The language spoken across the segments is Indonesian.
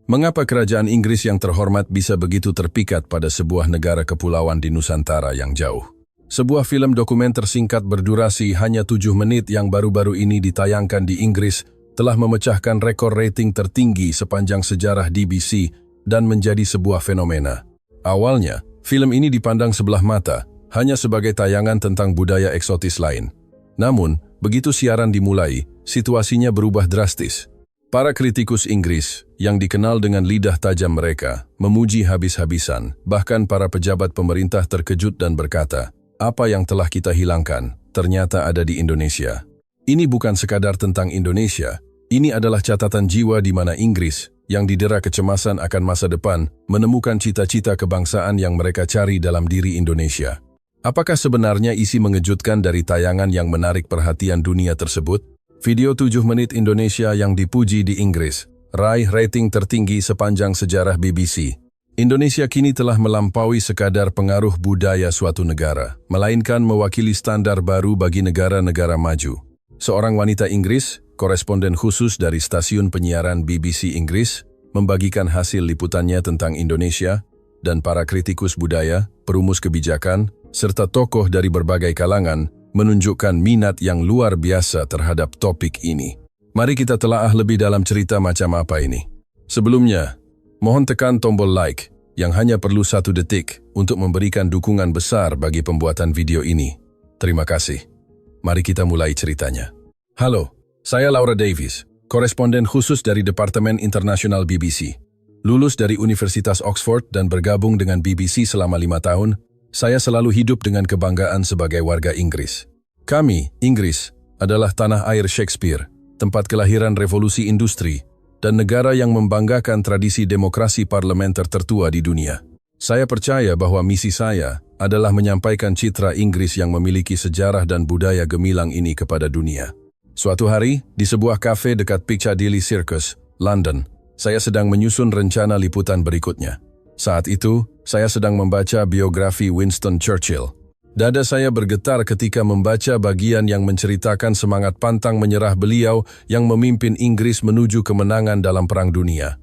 Mengapa kerajaan Inggris yang terhormat bisa begitu terpikat pada sebuah negara kepulauan di Nusantara yang jauh? Sebuah film dokumenter singkat berdurasi hanya 7 menit yang baru-baru ini ditayangkan di Inggris telah memecahkan rekor rating tertinggi sepanjang sejarah DBC dan menjadi sebuah fenomena. Awalnya, film ini dipandang sebelah mata, hanya sebagai tayangan tentang budaya eksotis lain. Namun, begitu siaran dimulai, situasinya berubah drastis. Para kritikus Inggris, yang dikenal dengan lidah tajam mereka, memuji habis-habisan, bahkan para pejabat pemerintah terkejut dan berkata, apa yang telah kita hilangkan, ternyata ada di Indonesia. Ini bukan sekadar tentang Indonesia, ini adalah catatan jiwa di mana Inggris, yang didera kecemasan akan masa depan, menemukan cita-cita kebangsaan yang mereka cari dalam diri Indonesia. Apakah sebenarnya isi mengejutkan dari tayangan yang menarik perhatian dunia tersebut? Video 7 menit Indonesia yang dipuji di Inggris, raih rating tertinggi sepanjang sejarah BBC. Indonesia kini telah melampaui sekadar pengaruh budaya suatu negara, melainkan mewakili standar baru bagi negara-negara maju. Seorang wanita Inggris, koresponden khusus dari stasiun penyiaran BBC Inggris, membagikan hasil liputannya tentang Indonesia, dan para kritikus budaya, perumus kebijakan, serta tokoh dari berbagai kalangan, menunjukkan minat yang luar biasa terhadap topik ini. Mari kita telaah lebih dalam cerita macam apa ini. Sebelumnya, mohon tekan tombol like yang hanya perlu 1 detik untuk memberikan dukungan besar bagi pembuatan video ini. Terima kasih. Mari kita mulai ceritanya. Halo, saya Laura Davies, koresponden khusus dari Departemen Internasional BBC. Lulus dari Universitas Oxford dan bergabung dengan BBC selama 5 tahun, saya selalu hidup dengan kebanggaan sebagai warga Inggris. Kami, Inggris, adalah tanah air Shakespeare, tempat kelahiran revolusi industri, dan negara yang membanggakan tradisi demokrasi parlementer tertua di dunia. Saya percaya bahwa misi saya adalah menyampaikan citra Inggris yang memiliki sejarah dan budaya gemilang ini kepada dunia. Suatu hari, di sebuah kafe dekat Piccadilly Circus, London, saya sedang menyusun rencana liputan berikutnya. Saat itu, saya sedang membaca biografi Winston Churchill. Dada saya bergetar ketika membaca bagian yang menceritakan semangat pantang menyerah beliau yang memimpin Inggris menuju kemenangan dalam Perang Dunia.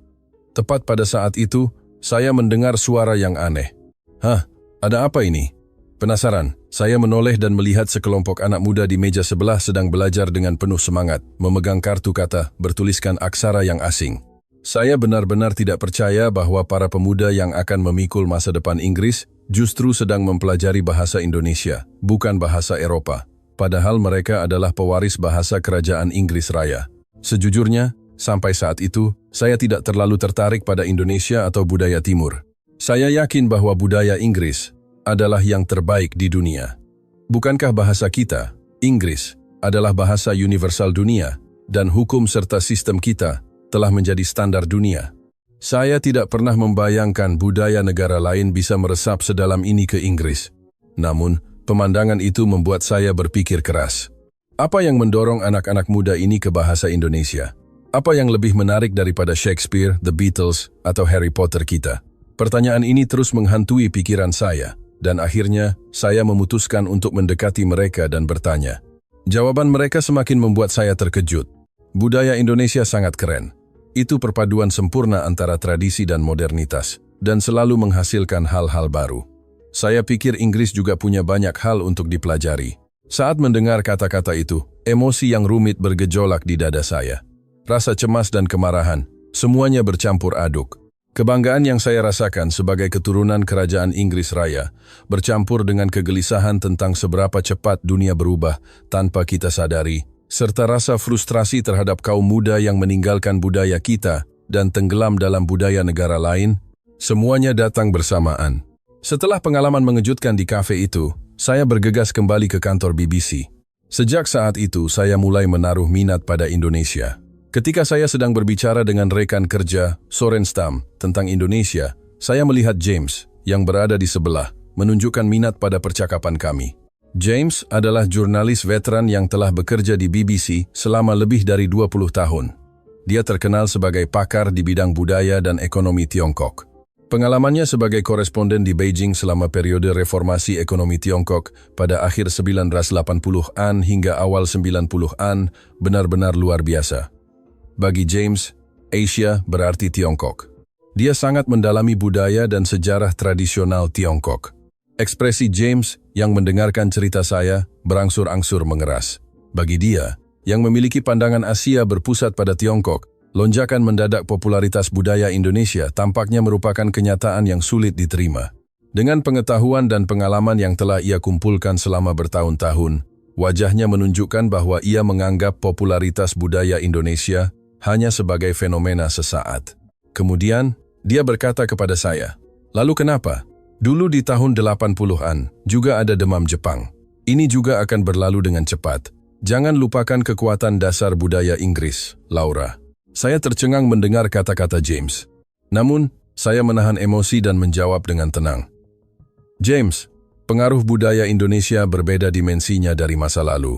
Tepat pada saat itu, saya mendengar suara yang aneh. Hah, ada apa ini? Penasaran, saya menoleh dan melihat sekelompok anak muda di meja sebelah sedang belajar dengan penuh semangat, memegang kartu kata bertuliskan aksara yang asing. Saya benar-benar tidak percaya bahwa para pemuda yang akan memikul masa depan Inggris justru sedang mempelajari bahasa Indonesia, bukan bahasa Eropa. Padahal mereka adalah pewaris bahasa Kerajaan Inggris Raya. Sejujurnya, sampai saat itu, saya tidak terlalu tertarik pada Indonesia atau budaya Timur. Saya yakin bahwa budaya Inggris adalah yang terbaik di dunia. Bukankah bahasa kita, Inggris, adalah bahasa universal dunia, dan hukum serta sistem kita telah menjadi standar dunia? Saya tidak pernah membayangkan budaya negara lain bisa meresap sedalam ini ke Inggris. Namun, pemandangan itu membuat saya berpikir keras. Apa yang mendorong anak-anak muda ini ke bahasa Indonesia? Apa yang lebih menarik daripada Shakespeare, The Beatles, atau Harry Potter kita? Pertanyaan ini terus menghantui pikiran saya, dan akhirnya saya memutuskan untuk mendekati mereka dan bertanya. Jawaban mereka semakin membuat saya terkejut. Budaya Indonesia sangat keren. Itu perpaduan sempurna antara tradisi dan modernitas, dan selalu menghasilkan hal-hal baru. Saya pikir Inggris juga punya banyak hal untuk dipelajari. Saat mendengar kata-kata itu, emosi yang rumit bergejolak di dada saya. Rasa cemas dan kemarahan, semuanya bercampur aduk. Kebanggaan yang saya rasakan sebagai keturunan Kerajaan Inggris Raya, bercampur dengan kegelisahan tentang seberapa cepat dunia berubah tanpa kita sadari, serta rasa frustrasi terhadap kaum muda yang meninggalkan budaya kita dan tenggelam dalam budaya negara lain, semuanya datang bersamaan. Setelah pengalaman mengejutkan di kafe itu, saya bergegas kembali ke kantor BBC. Sejak saat itu, saya mulai menaruh minat pada Indonesia. Ketika saya sedang berbicara dengan rekan kerja, Sorenstam, tentang Indonesia, saya melihat James, yang berada di sebelah, menunjukkan minat pada percakapan kami. James adalah jurnalis veteran yang telah bekerja di BBC selama lebih dari 20 tahun. Dia terkenal sebagai pakar di bidang budaya dan ekonomi Tiongkok. Pengalamannya sebagai koresponden di Beijing selama periode reformasi ekonomi Tiongkok pada akhir 1980-an hingga awal 90-an benar-benar luar biasa. Bagi James, Asia berarti Tiongkok. Dia sangat mendalami budaya dan sejarah tradisional Tiongkok. Ekspresi James yang mendengarkan cerita saya berangsur-angsur mengeras. Bagi dia, yang memiliki pandangan Asia berpusat pada Tiongkok, lonjakan mendadak popularitas budaya Indonesia tampaknya merupakan kenyataan yang sulit diterima. Dengan pengetahuan dan pengalaman yang telah ia kumpulkan selama bertahun-tahun, wajahnya menunjukkan bahwa ia menganggap popularitas budaya Indonesia hanya sebagai fenomena sesaat. Kemudian, dia berkata kepada saya, "Lalu kenapa? Dulu di tahun 80-an juga ada demam Jepang. Ini juga akan berlalu dengan cepat. Jangan lupakan kekuatan dasar budaya Inggris, Laura." Saya tercengang mendengar kata-kata James. Namun, saya menahan emosi dan menjawab dengan tenang. "James, pengaruh budaya Indonesia berbeda dimensinya dari masa lalu.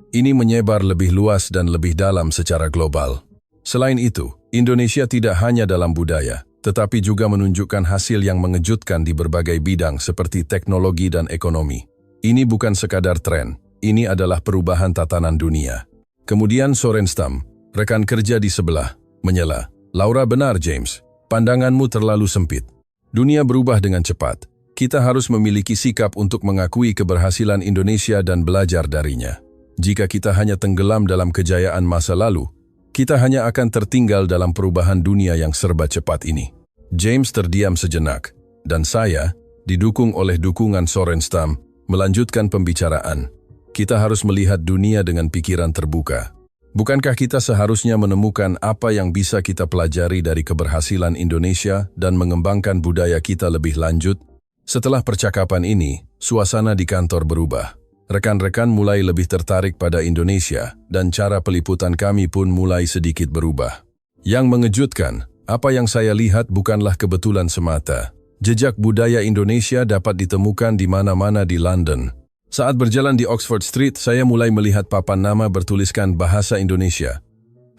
Ini menyebar lebih luas dan lebih dalam secara global. Selain itu, Indonesia tidak hanya dalam budaya, tetapi juga menunjukkan hasil yang mengejutkan di berbagai bidang seperti teknologi dan ekonomi. Ini bukan sekadar tren, ini adalah perubahan tatanan dunia." Kemudian Sorenstam, rekan kerja di sebelah, menyela, "Laura benar, James. Pandanganmu terlalu sempit. Dunia berubah dengan cepat. Kita harus memiliki sikap untuk mengakui keberhasilan Indonesia dan belajar darinya. Jika kita hanya tenggelam dalam kejayaan masa lalu, kita hanya akan tertinggal dalam perubahan dunia yang serba cepat ini." James terdiam sejenak, dan saya, didukung oleh dukungan Sorenstam, melanjutkan pembicaraan. Kita harus melihat dunia dengan pikiran terbuka. Bukankah kita seharusnya menemukan apa yang bisa kita pelajari dari keberhasilan Indonesia dan mengembangkan budaya kita lebih lanjut? Setelah percakapan ini, suasana di kantor berubah. Rekan-rekan mulai lebih tertarik pada Indonesia, dan cara peliputan kami pun mulai sedikit berubah. Yang mengejutkan, apa yang saya lihat bukanlah kebetulan semata. Jejak budaya Indonesia dapat ditemukan di mana-mana di London. Saat berjalan di Oxford Street, saya mulai melihat papan nama bertuliskan bahasa Indonesia.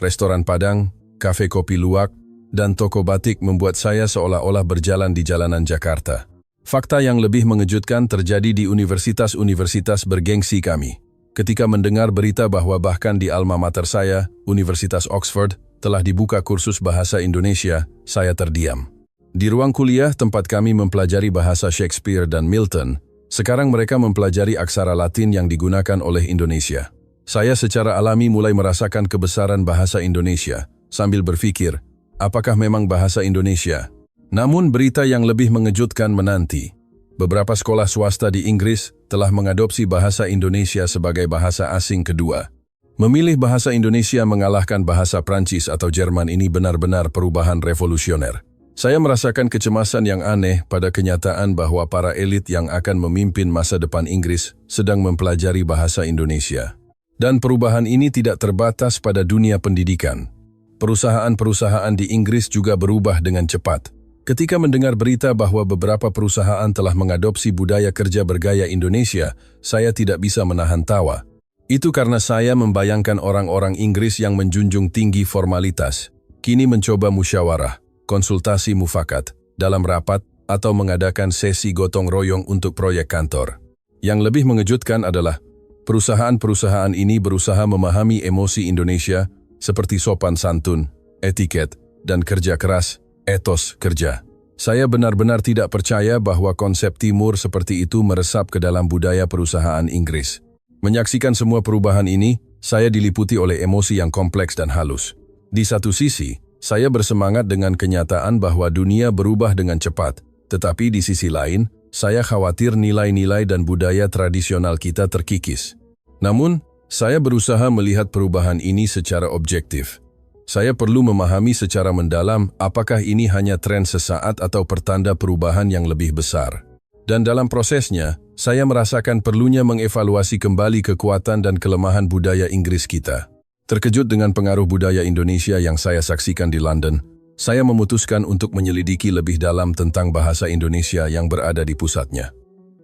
Restoran Padang, kafe kopi luwak, dan toko batik membuat saya seolah-olah berjalan di jalanan Jakarta. Fakta yang lebih mengejutkan terjadi di universitas-universitas bergengsi kami. Ketika mendengar berita bahwa bahkan di alma mater saya, Universitas Oxford, telah dibuka kursus bahasa Indonesia, saya terdiam. Di ruang kuliah tempat kami mempelajari bahasa Shakespeare dan Milton, sekarang mereka mempelajari aksara Latin yang digunakan oleh Indonesia. Saya secara alami mulai merasakan kebesaran bahasa Indonesia, sambil berpikir, apakah memang bahasa Indonesia? Namun berita yang lebih mengejutkan menanti. Beberapa sekolah swasta di Inggris telah mengadopsi bahasa Indonesia sebagai bahasa asing kedua. Memilih bahasa Indonesia mengalahkan bahasa Prancis atau Jerman ini benar-benar perubahan revolusioner. Saya merasakan kecemasan yang aneh pada kenyataan bahwa para elit yang akan memimpin masa depan Inggris sedang mempelajari bahasa Indonesia. Dan perubahan ini tidak terbatas pada dunia pendidikan. Perusahaan-perusahaan di Inggris juga berubah dengan cepat. Ketika mendengar berita bahwa beberapa perusahaan telah mengadopsi budaya kerja bergaya Indonesia, saya tidak bisa menahan tawa. Itu karena saya membayangkan orang-orang Inggris yang menjunjung tinggi formalitas, kini mencoba musyawarah, konsultasi mufakat, dalam rapat, atau mengadakan sesi gotong royong untuk proyek kantor. Yang lebih mengejutkan adalah, perusahaan-perusahaan ini berusaha memahami emosi Indonesia seperti sopan santun, etiket, dan kerja keras, etos kerja. Saya benar-benar tidak percaya bahwa konsep timur seperti itu meresap ke dalam budaya perusahaan Inggris. Menyaksikan semua perubahan ini, saya diliputi oleh emosi yang kompleks dan halus. Di satu sisi, saya bersemangat dengan kenyataan bahwa dunia berubah dengan cepat, tetapi di sisi lain, saya khawatir nilai-nilai dan budaya tradisional kita terkikis. Namun, saya berusaha melihat perubahan ini secara objektif. Saya perlu memahami secara mendalam apakah ini hanya tren sesaat atau pertanda perubahan yang lebih besar. Dan dalam prosesnya, saya merasakan perlunya mengevaluasi kembali kekuatan dan kelemahan budaya Inggris kita. Terkejut dengan pengaruh budaya Indonesia yang saya saksikan di London, saya memutuskan untuk menyelidiki lebih dalam tentang bahasa Indonesia yang berada di pusatnya.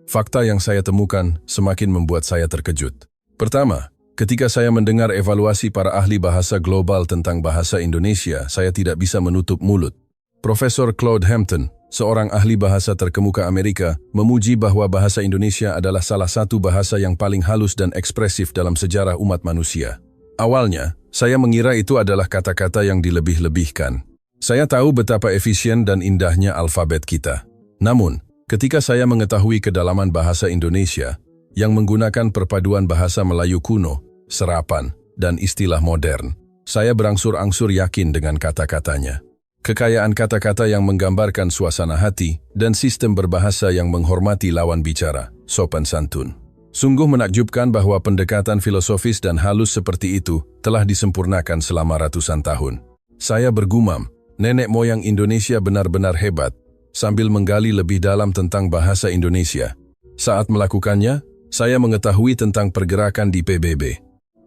Fakta yang saya temukan semakin membuat saya terkejut. Pertama, ketika saya mendengar evaluasi para ahli bahasa global tentang bahasa Indonesia, saya tidak bisa menutup mulut. Profesor Claude Hampton, seorang ahli bahasa terkemuka Amerika, memuji bahwa bahasa Indonesia adalah salah satu bahasa yang paling halus dan ekspresif dalam sejarah umat manusia. Awalnya, saya mengira itu adalah kata-kata yang dilebih-lebihkan. Saya tahu betapa efisien dan indahnya alfabet kita. Namun, ketika saya mengetahui kedalaman bahasa Indonesia yang menggunakan perpaduan bahasa Melayu kuno, serapan, dan istilah modern, saya berangsur-angsur yakin dengan kata-katanya. Kekayaan kata-kata yang menggambarkan suasana hati dan sistem berbahasa yang menghormati lawan bicara, sopan santun. Sungguh menakjubkan bahwa pendekatan filosofis dan halus seperti itu telah disempurnakan selama ratusan tahun. Saya bergumam, nenek moyang Indonesia benar-benar hebat, sambil menggali lebih dalam tentang bahasa Indonesia. Saat melakukannya, saya mengetahui tentang pergerakan di PBB.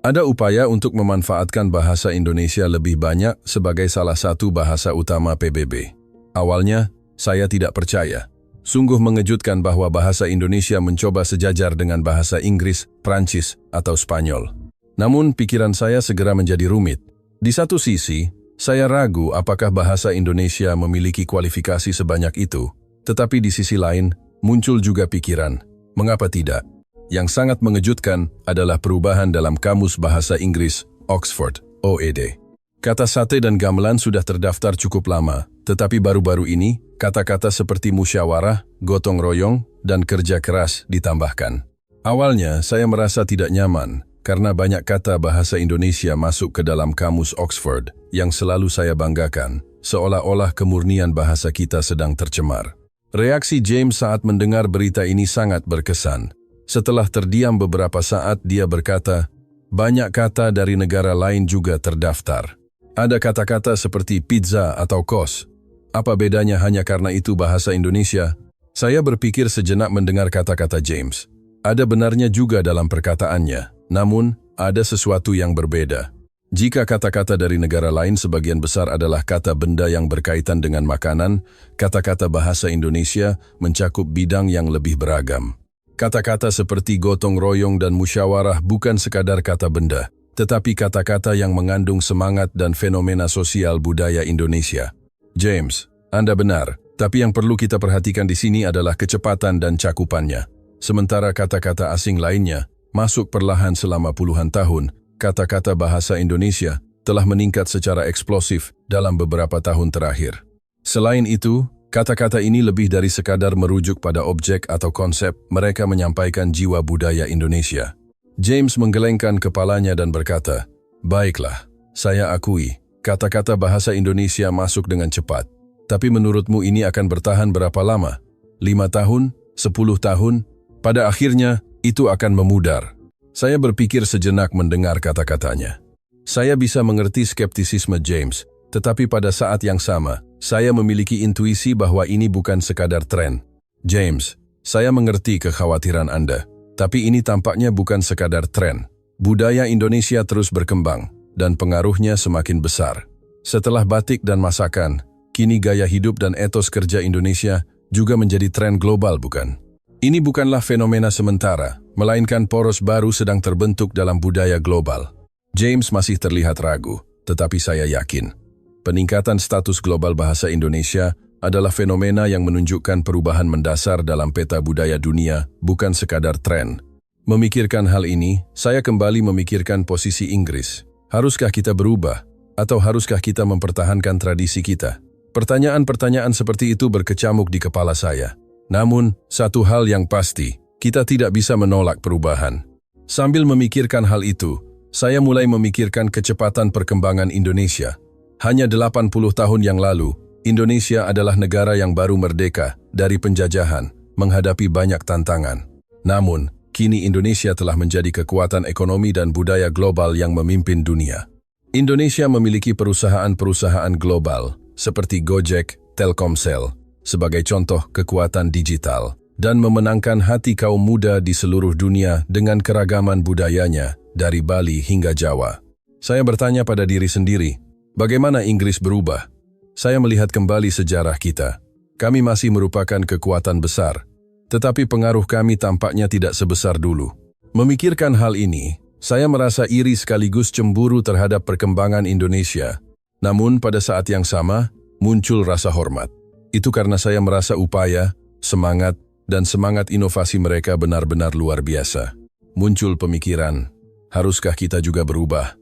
Ada upaya untuk memanfaatkan bahasa Indonesia lebih banyak sebagai salah satu bahasa utama PBB. Awalnya, saya tidak percaya. Sungguh mengejutkan bahwa bahasa Indonesia mencoba sejajar dengan bahasa Inggris, Prancis, atau Spanyol. Namun, pikiran saya segera menjadi rumit. Di satu sisi, saya ragu apakah bahasa Indonesia memiliki kualifikasi sebanyak itu. Tetapi di sisi lain, muncul juga pikiran, mengapa tidak? Yang sangat mengejutkan adalah perubahan dalam Kamus Bahasa Inggris, Oxford, OED. Kata sate dan gamelan sudah terdaftar cukup lama, tetapi baru-baru ini, kata-kata seperti musyawarah, gotong royong, dan kerja keras ditambahkan. Awalnya, saya merasa tidak nyaman, karena banyak kata bahasa Indonesia masuk ke dalam Kamus Oxford, yang selalu saya banggakan, seolah-olah kemurnian bahasa kita sedang tercemar. Reaksi James saat mendengar berita ini sangat berkesan. Setelah terdiam beberapa saat, dia berkata, banyak kata dari negara lain juga terdaftar. Ada kata-kata seperti pizza atau kos. Apa bedanya hanya karena itu bahasa Indonesia? Saya berpikir sejenak mendengar kata-kata James. Ada benarnya juga dalam perkataannya, namun ada sesuatu yang berbeda. Jika kata-kata dari negara lain sebagian besar adalah kata benda yang berkaitan dengan makanan, kata-kata bahasa Indonesia mencakup bidang yang lebih beragam. Kata-kata seperti gotong royong dan musyawarah bukan sekadar kata benda, tetapi kata-kata yang mengandung semangat dan fenomena sosial budaya Indonesia. James, Anda benar, tapi yang perlu kita perhatikan di sini adalah kecepatan dan cakupannya. Sementara kata-kata asing lainnya masuk perlahan selama puluhan tahun, kata-kata bahasa Indonesia telah meningkat secara eksplosif dalam beberapa tahun terakhir. Selain itu, kata-kata ini lebih dari sekadar merujuk pada objek atau konsep, mereka menyampaikan jiwa budaya Indonesia. James menggelengkan kepalanya dan berkata, baiklah, saya akui, kata-kata bahasa Indonesia masuk dengan cepat. Tapi menurutmu ini akan bertahan berapa lama? 5 tahun? 10 tahun? Pada akhirnya, itu akan memudar. Saya berpikir sejenak mendengar kata-katanya. Saya bisa mengerti skeptisisme James, tetapi pada saat yang sama, saya memiliki intuisi bahwa ini bukan sekadar tren. James, saya mengerti kekhawatiran Anda, tapi ini tampaknya bukan sekadar tren. Budaya Indonesia terus berkembang, dan pengaruhnya semakin besar. Setelah batik dan masakan, kini gaya hidup dan etos kerja Indonesia juga menjadi tren global, bukan? Ini bukanlah fenomena sementara, melainkan poros baru sedang terbentuk dalam budaya global. James masih terlihat ragu, tetapi saya yakin. Peningkatan status global bahasa Indonesia adalah fenomena yang menunjukkan perubahan mendasar dalam peta budaya dunia, bukan sekadar tren. Memikirkan hal ini, saya kembali memikirkan posisi Inggris. Haruskah kita berubah? Atau haruskah kita mempertahankan tradisi kita? Pertanyaan-pertanyaan seperti itu berkecamuk di kepala saya. Namun, satu hal yang pasti, kita tidak bisa menolak perubahan. Sambil memikirkan hal itu, saya mulai memikirkan kecepatan perkembangan Indonesia. Hanya 80 tahun yang lalu, Indonesia adalah negara yang baru merdeka dari penjajahan, menghadapi banyak tantangan. Namun, kini Indonesia telah menjadi kekuatan ekonomi dan budaya global yang memimpin dunia. Indonesia memiliki perusahaan-perusahaan global, seperti Gojek, Telkomsel, sebagai contoh kekuatan digital, dan memenangkan hati kaum muda di seluruh dunia dengan keragaman budayanya, dari Bali hingga Jawa. Saya bertanya pada diri sendiri, bagaimana Inggris berubah? Saya melihat kembali sejarah kita. Kami masih merupakan kekuatan besar, tetapi pengaruh kami tampaknya tidak sebesar dulu. Memikirkan hal ini, saya merasa iri sekaligus cemburu terhadap perkembangan Indonesia. Namun pada saat yang sama, muncul rasa hormat. Itu karena saya merasa upaya, semangat, dan semangat inovasi mereka benar-benar luar biasa. Muncul pemikiran, haruskah kita juga berubah?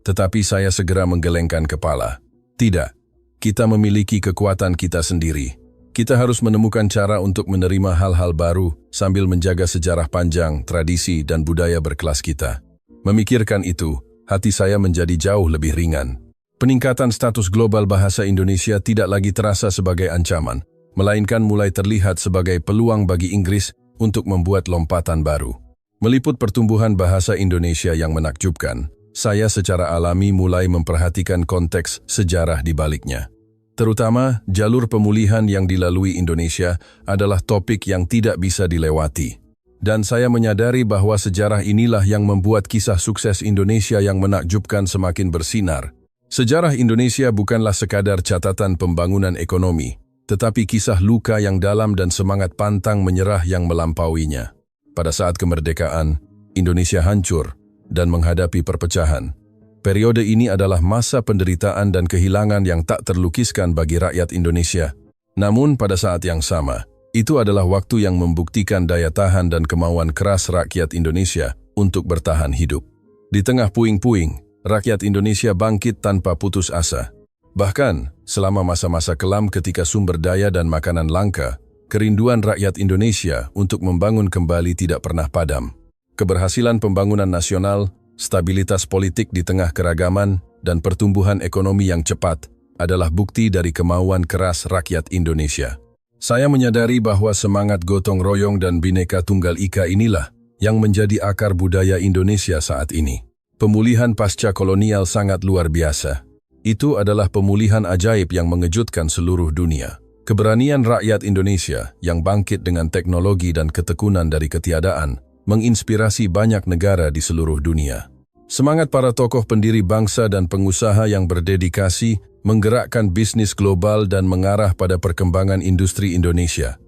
Tetapi saya segera menggelengkan kepala. Tidak, Kita memiliki kekuatan kita sendiri. Kita harus menemukan cara untuk menerima hal-hal baru sambil menjaga sejarah panjang, tradisi, dan budaya berkelas kita. Memikirkan itu, hati saya menjadi jauh lebih ringan. Peningkatan status global bahasa Indonesia tidak lagi terasa sebagai ancaman, melainkan mulai terlihat sebagai peluang bagi Inggris untuk membuat lompatan baru. Meliput pertumbuhan bahasa Indonesia yang menakjubkan, saya secara alami mulai memperhatikan konteks sejarah di baliknya. Terutama, jalur pemulihan yang dilalui Indonesia adalah topik yang tidak bisa dilewati. Dan saya menyadari bahwa sejarah inilah yang membuat kisah sukses Indonesia yang menakjubkan semakin bersinar. Sejarah Indonesia bukanlah sekadar catatan pembangunan ekonomi, tetapi kisah luka yang dalam dan semangat pantang menyerah yang melampauinya. Pada saat kemerdekaan, Indonesia hancur dan menghadapi perpecahan. Periode ini adalah masa penderitaan dan kehilangan yang tak terlukiskan bagi rakyat Indonesia. Namun pada saat yang sama, itu adalah waktu yang membuktikan daya tahan dan kemauan keras rakyat Indonesia untuk bertahan hidup. Di tengah puing-puing, rakyat Indonesia bangkit tanpa putus asa. Bahkan, selama masa-masa kelam ketika sumber daya dan makanan langka, kerinduan rakyat Indonesia untuk membangun kembali tidak pernah padam. Keberhasilan pembangunan nasional, stabilitas politik di tengah keragaman, dan pertumbuhan ekonomi yang cepat adalah bukti dari kemauan keras rakyat Indonesia. Saya menyadari bahwa semangat gotong royong dan Bhinneka Tunggal Ika inilah yang menjadi akar budaya Indonesia saat ini. Pemulihan pasca kolonial sangat luar biasa. Itu adalah pemulihan ajaib yang mengejutkan seluruh dunia. Keberanian rakyat Indonesia yang bangkit dengan teknologi dan ketekunan dari ketiadaan menginspirasi banyak negara di seluruh dunia. Semangat para tokoh pendiri bangsa dan pengusaha yang berdedikasi menggerakkan bisnis global dan mengarah pada perkembangan industri Indonesia.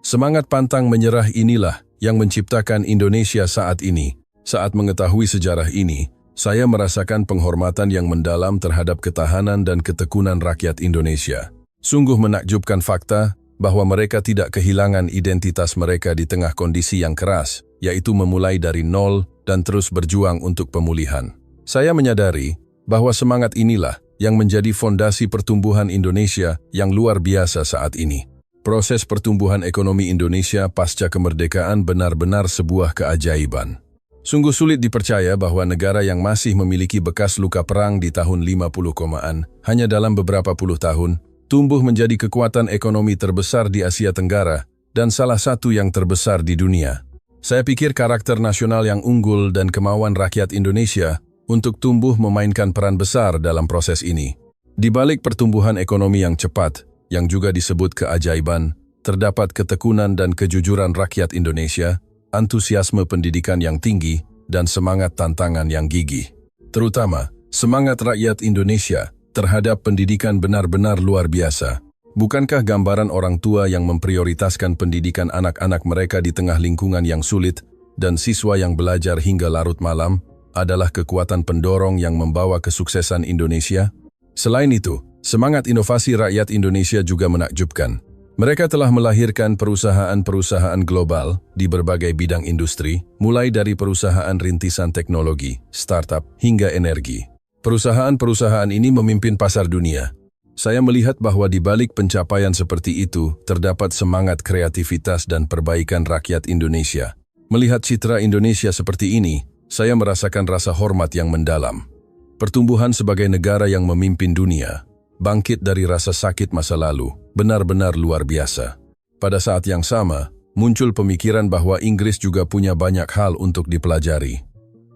Semangat pantang menyerah inilah yang menciptakan Indonesia saat ini. Saat mengetahui sejarah ini, saya merasakan penghormatan yang mendalam terhadap ketahanan dan ketekunan rakyat Indonesia. Sungguh menakjubkan fakta bahwa mereka tidak kehilangan identitas mereka di tengah kondisi yang keras, yaitu memulai dari nol dan terus berjuang untuk pemulihan. Saya menyadari bahwa semangat inilah yang menjadi fondasi pertumbuhan Indonesia yang luar biasa saat ini. Proses pertumbuhan ekonomi Indonesia pasca kemerdekaan benar-benar sebuah keajaiban. Sungguh sulit dipercaya bahwa negara yang masih memiliki bekas luka perang di tahun 50-an, hanya dalam beberapa puluh tahun, tumbuh menjadi kekuatan ekonomi terbesar di Asia Tenggara dan salah satu yang terbesar di dunia. Saya pikir karakter nasional yang unggul dan kemauan rakyat Indonesia untuk tumbuh memainkan peran besar dalam proses ini. Di balik pertumbuhan ekonomi yang cepat, yang juga disebut keajaiban, terdapat ketekunan dan kejujuran rakyat Indonesia, antusiasme pendidikan yang tinggi, dan semangat tantangan yang gigih. Terutama, semangat rakyat Indonesia terhadap pendidikan benar-benar luar biasa. Bukankah gambaran orang tua yang memprioritaskan pendidikan anak-anak mereka di tengah lingkungan yang sulit dan siswa yang belajar hingga larut malam adalah kekuatan pendorong yang membawa kesuksesan Indonesia? Selain itu, semangat inovasi rakyat Indonesia juga menakjubkan. Mereka telah melahirkan perusahaan-perusahaan global di berbagai bidang industri, mulai dari perusahaan rintisan teknologi, startup, hingga energi. Perusahaan-perusahaan ini memimpin pasar dunia. Saya melihat bahwa di balik pencapaian seperti itu, terdapat semangat kreativitas dan perbaikan rakyat Indonesia. Melihat citra Indonesia seperti ini, saya merasakan rasa hormat yang mendalam. Pertumbuhan sebagai negara yang memimpin dunia, bangkit dari rasa sakit masa lalu, benar-benar luar biasa. Pada saat yang sama, muncul pemikiran bahwa Inggris juga punya banyak hal untuk dipelajari.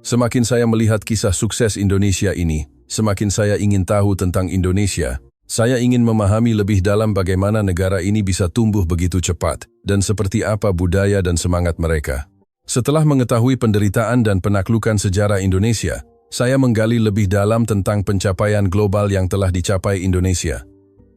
Semakin saya melihat kisah sukses Indonesia ini, semakin saya ingin tahu tentang Indonesia. Saya ingin memahami lebih dalam bagaimana negara ini bisa tumbuh begitu cepat, dan seperti apa budaya dan semangat mereka. Setelah mengetahui penderitaan dan penaklukan sejarah Indonesia, saya menggali lebih dalam tentang pencapaian global yang telah dicapai Indonesia.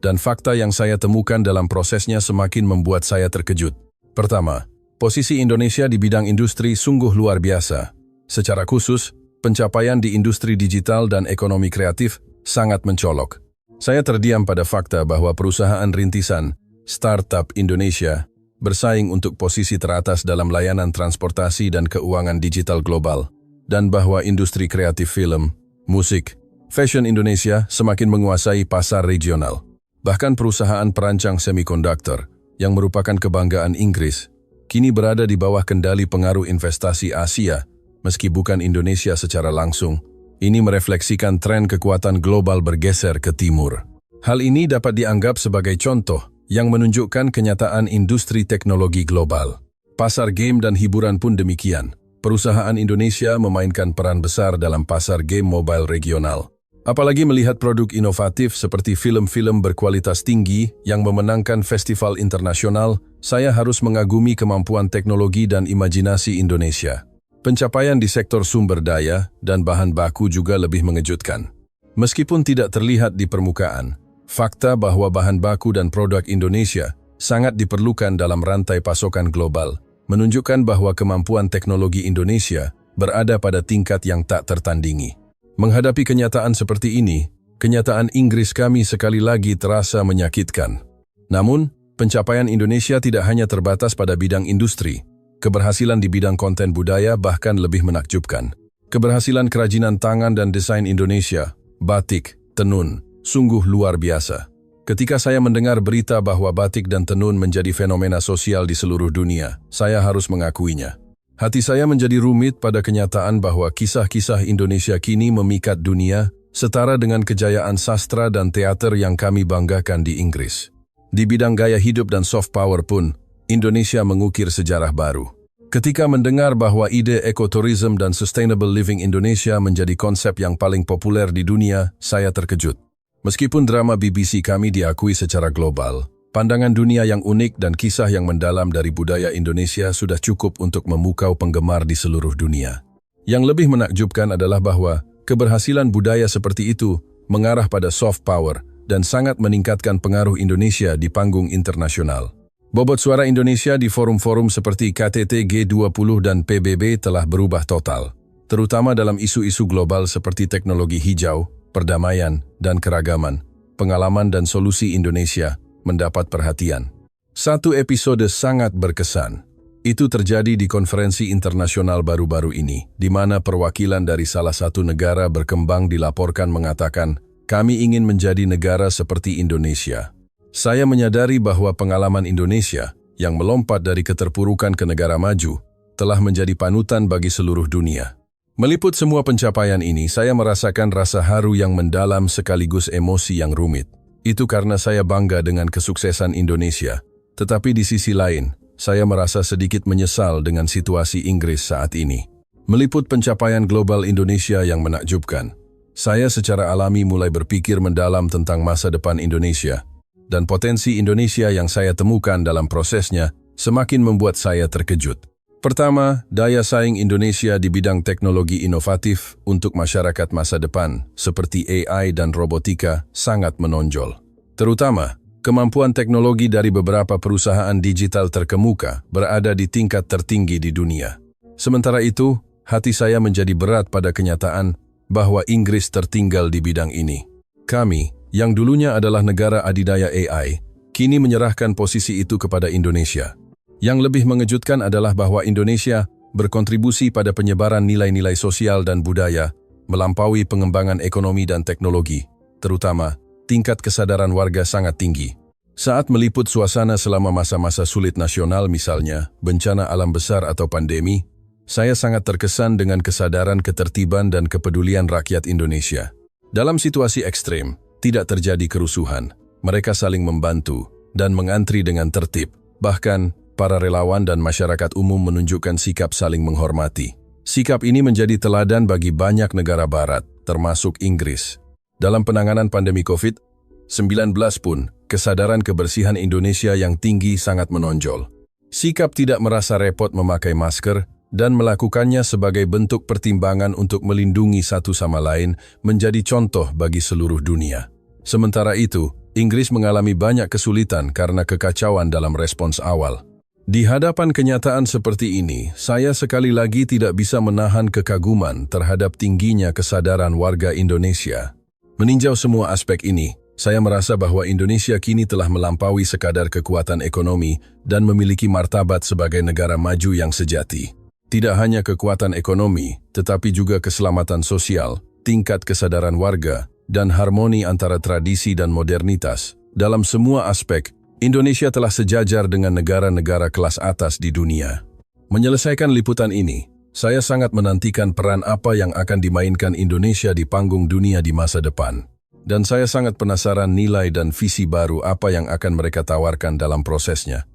Dan fakta yang saya temukan dalam prosesnya semakin membuat saya terkejut. Pertama, posisi Indonesia di bidang industri sungguh luar biasa. Secara khusus, pencapaian di industri digital dan ekonomi kreatif sangat mencolok. Saya terdiam pada fakta bahwa perusahaan rintisan, startup Indonesia, bersaing untuk posisi teratas dalam layanan transportasi dan keuangan digital global, dan bahwa industri kreatif film, musik, Fashion Indonesia semakin menguasai pasar regional. Bahkan perusahaan perancang semikonduktor yang merupakan kebanggaan Inggris kini berada di bawah kendali pengaruh investasi Asia, meski bukan Indonesia secara langsung. Ini merefleksikan tren kekuatan global bergeser ke timur. Hal ini dapat dianggap sebagai contoh yang menunjukkan kenyataan industri teknologi global. Pasar game dan hiburan pun demikian. Perusahaan Indonesia memainkan peran besar dalam pasar game mobile regional. Apalagi melihat produk inovatif seperti film-film berkualitas tinggi yang memenangkan festival internasional, saya harus mengagumi kemampuan teknologi dan imajinasi Indonesia. Pencapaian di sektor sumber daya dan bahan baku juga lebih mengejutkan. Meskipun tidak terlihat di permukaan, fakta bahwa bahan baku dan produk Indonesia sangat diperlukan dalam rantai pasokan global menunjukkan bahwa kemampuan teknologi Indonesia berada pada tingkat yang tak tertandingi. Menghadapi kenyataan seperti ini, kenyataan Inggris kami sekali lagi terasa menyakitkan. Namun, pencapaian Indonesia tidak hanya terbatas pada bidang industri. Keberhasilan di bidang konten budaya bahkan lebih menakjubkan. Keberhasilan kerajinan tangan dan desain Indonesia, batik, tenun, sungguh luar biasa. Ketika saya mendengar berita bahwa batik dan tenun menjadi fenomena sosial di seluruh dunia, saya harus mengakuinya. Hati saya menjadi rumit pada kenyataan bahwa kisah-kisah Indonesia kini memikat dunia, setara dengan kejayaan sastra dan teater yang kami banggakan di Inggris. Di bidang gaya hidup dan soft power pun, Indonesia mengukir sejarah baru. Ketika mendengar bahwa ide ekoturism dan sustainable living Indonesia menjadi konsep yang paling populer di dunia, saya terkejut. Meskipun drama BBC kami diakui secara global, pandangan dunia yang unik dan kisah yang mendalam dari budaya Indonesia sudah cukup untuk memukau penggemar di seluruh dunia. Yang lebih menakjubkan adalah bahwa keberhasilan budaya seperti itu mengarah pada soft power dan sangat meningkatkan pengaruh Indonesia di panggung internasional. Bobot suara Indonesia di forum-forum seperti KTT G20 dan PBB telah berubah total, terutama dalam isu-isu global seperti teknologi hijau, perdamaian, dan keragaman. Pengalaman dan solusi Indonesia mendapat perhatian. Satu episode sangat berkesan. Itu terjadi di konferensi internasional baru-baru ini, di mana perwakilan dari salah satu negara berkembang dilaporkan mengatakan, "Kami ingin menjadi negara seperti Indonesia." Saya menyadari bahwa pengalaman Indonesia yang melompat dari keterpurukan ke negara maju telah menjadi panutan bagi seluruh dunia. Meliput semua pencapaian ini, saya merasakan rasa haru yang mendalam sekaligus emosi yang rumit. Itu karena saya bangga dengan kesuksesan Indonesia. Tetapi di sisi lain, saya merasa sedikit menyesal dengan situasi Inggris saat ini. Meliput pencapaian global Indonesia yang menakjubkan, saya secara alami mulai berpikir mendalam tentang masa depan Indonesia. Dan potensi Indonesia yang saya temukan dalam prosesnya semakin membuat saya terkejut. Pertama, daya saing Indonesia di bidang teknologi inovatif untuk masyarakat masa depan, seperti AI dan robotika, sangat menonjol. Terutama, kemampuan teknologi dari beberapa perusahaan digital terkemuka berada di tingkat tertinggi di dunia. Sementara itu, hati saya menjadi berat pada kenyataan bahwa Inggris tertinggal di bidang ini. Kami, yang dulunya adalah negara adidaya AI, kini menyerahkan posisi itu kepada Indonesia. Yang lebih mengejutkan adalah bahwa Indonesia berkontribusi pada penyebaran nilai-nilai sosial dan budaya, melampaui pengembangan ekonomi dan teknologi, terutama tingkat kesadaran warga sangat tinggi. Saat meliput suasana selama masa-masa sulit nasional misalnya, bencana alam besar atau pandemi, saya sangat terkesan dengan kesadaran ketertiban dan kepedulian rakyat Indonesia. Dalam situasi ekstrem, tidak terjadi kerusuhan, mereka saling membantu dan mengantri dengan tertib. Bahkan, para relawan dan masyarakat umum menunjukkan sikap saling menghormati. Sikap ini menjadi teladan bagi banyak negara barat, termasuk Inggris. Dalam penanganan pandemi COVID-19 pun, kesadaran kebersihan Indonesia yang tinggi sangat menonjol. Sikap tidak merasa repot memakai masker dan melakukannya sebagai bentuk pertimbangan untuk melindungi satu sama lain menjadi contoh bagi seluruh dunia. Sementara itu, Inggris mengalami banyak kesulitan karena kekacauan dalam respons awal. Di hadapan kenyataan seperti ini, saya sekali lagi tidak bisa menahan kekaguman terhadap tingginya kesadaran warga Indonesia. Meninjau semua aspek ini, saya merasa bahwa Indonesia kini telah melampaui sekadar kekuatan ekonomi dan memiliki martabat sebagai negara maju yang sejati. Tidak hanya kekuatan ekonomi, tetapi juga keselamatan sosial, tingkat kesadaran warga, dan harmoni antara tradisi dan modernitas. Dalam semua aspek, Indonesia telah sejajar dengan negara-negara kelas atas di dunia. Menyelesaikan liputan ini, saya sangat menantikan peran apa yang akan dimainkan Indonesia di panggung dunia di masa depan. Dan saya sangat penasaran nilai dan visi baru apa yang akan mereka tawarkan dalam prosesnya.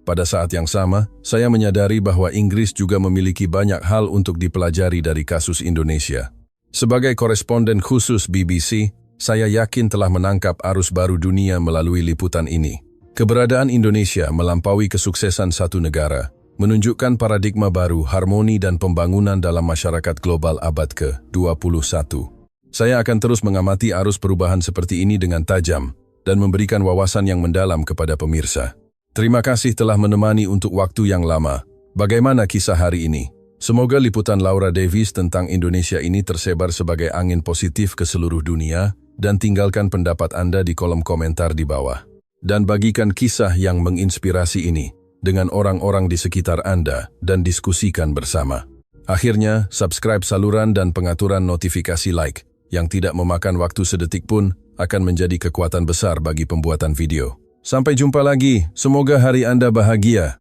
Pada saat yang sama, saya menyadari bahwa Inggris juga memiliki banyak hal untuk dipelajari dari kasus Indonesia. Sebagai koresponden khusus BBC, saya yakin telah menangkap arus baru dunia melalui liputan ini. Keberadaan Indonesia melampaui kesuksesan satu negara, menunjukkan paradigma baru, harmoni dan pembangunan dalam masyarakat global abad ke-21. Saya akan terus mengamati arus perubahan seperti ini dengan tajam dan memberikan wawasan yang mendalam kepada pemirsa. Terima kasih telah menemani untuk waktu yang lama. Bagaimana kisah hari ini? Semoga liputan Laura Davis tentang Indonesia ini tersebar sebagai angin positif ke seluruh dunia dan tinggalkan pendapat Anda di kolom komentar di bawah. Dan bagikan kisah yang menginspirasi ini dengan orang-orang di sekitar Anda dan diskusikan bersama. Akhirnya, subscribe saluran dan pengaturan notifikasi like yang tidak memakan waktu sedetik pun akan menjadi kekuatan besar bagi pembuatan video. Sampai jumpa lagi, semoga hari Anda bahagia.